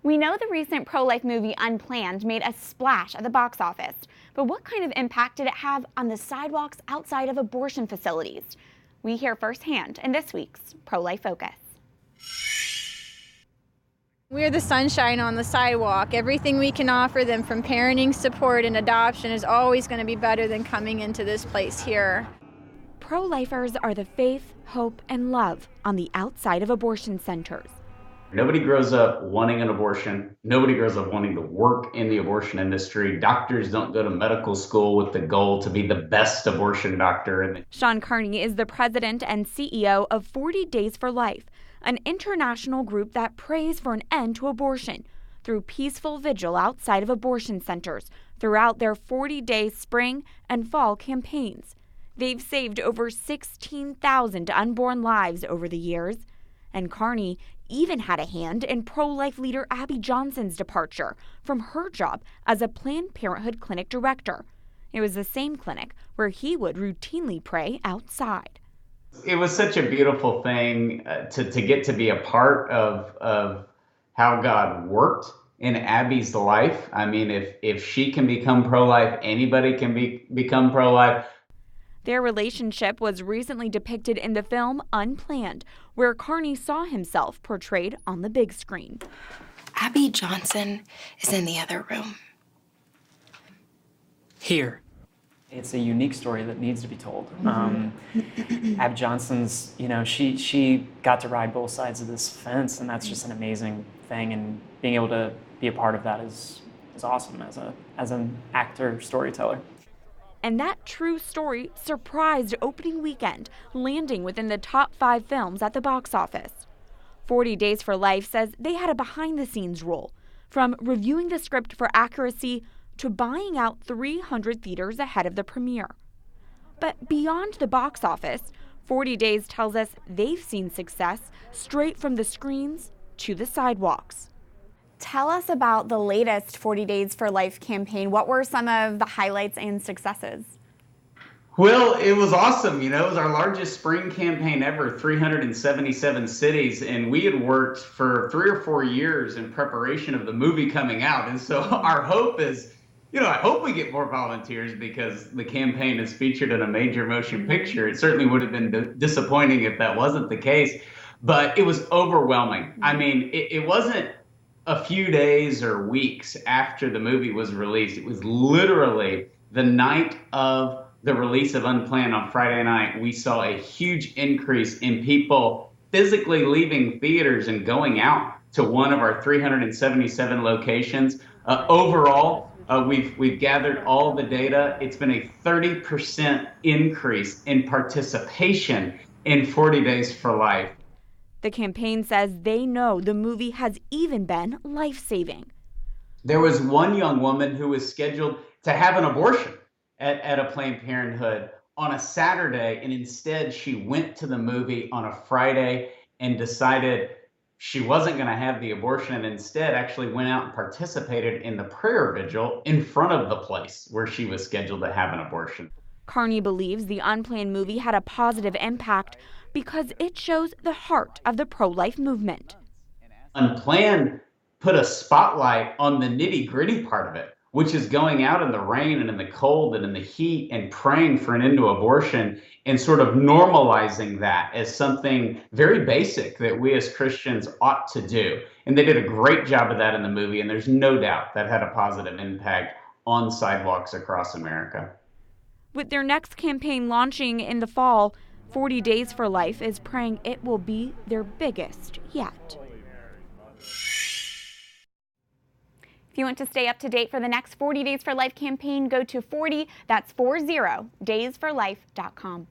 We know the recent pro-life movie Unplanned made a splash at the box office, but what kind of impact did it have on the sidewalks outside of abortion facilities? We hear firsthand in this week's Pro-Life Focus. We're the sunshine on the sidewalk. Everything we can offer them, from parenting support and adoption, is always going to be better than coming into this place here. Pro-lifers are the faith, hope, and love on the outside of abortion centers. Nobody grows up wanting an abortion. Nobody grows up wanting to work in the abortion industry. Doctors don't go to medical school with the goal to be the best abortion doctor. Sean Carney is the president and CEO of 40 Days for Life, an international group that prays for an end to abortion through peaceful vigil outside of abortion centers throughout their 40-day spring and fall campaigns. They've saved over 16,000 unborn lives over the years, and Carney even had a hand in pro-life leader Abby Johnson's departure from her job as a Planned Parenthood clinic director. It was the same clinic where he would routinely pray outside. It was such a beautiful thing to get to be a part of how God worked in Abby's life. I mean, if she can become pro-life, anybody can become pro-life. Their relationship was recently depicted in the film Unplanned, where Carney saw himself portrayed on the big screen. Abby Johnson is in the other room. Here. It's a unique story that needs to be told. Abby Johnson's, she got to ride both sides of this fence, and that's just an amazing thing. And being able to be a part of that is awesome as an actor, storyteller. And that true story surprised opening weekend, landing within the top 5 films at the box office. 40 Days for Life says they had a behind-the-scenes role, from reviewing the script for accuracy to buying out 300 theaters ahead of the premiere. But beyond the box office, 40 Days tells us they've seen success straight from the screens to the sidewalks. Tell us about the latest 40 Days for Life campaign. What were some of the highlights and successes? Well, it was awesome. It was our largest spring campaign ever, 377 cities. And we had worked for 3 or 4 years in preparation of the movie coming out. And so our hope is, I hope we get more volunteers because the campaign is featured in a major motion picture. It certainly would have been disappointing if that wasn't the case. But it was overwhelming. I mean, it wasn't a few days or weeks after the movie was released. It was literally the night of the release of Unplanned on Friday night. We saw a huge increase in people physically leaving theaters and going out to one of our 377 locations. Overall, we've gathered all the data. It's been a 30% increase in participation in 40 Days for Life. The campaign says they know the movie has even been life-saving. There was one young woman who was scheduled to have an abortion at a Planned Parenthood on a Saturday, and instead she went to the movie on a Friday and decided she wasn't going to have the abortion, and instead actually went out and participated in the prayer vigil in front of the place where she was scheduled to have an abortion. Carney believes the Unplanned movie had a positive impact because it shows the heart of the pro-life movement. Unplanned put a spotlight on the nitty-gritty part of it, which is going out in the rain and in the cold and in the heat and praying for an end to abortion and sort of normalizing that as something very basic that we as Christians ought to do. And they did a great job of that in the movie, and there's no doubt that had a positive impact on sidewalks across America. With their next campaign launching in the fall, 40 Days for Life is praying it will be their biggest yet. If you want to stay up to date for the next 40 Days for Life campaign, go to 40, that's 40, daysforlife.com.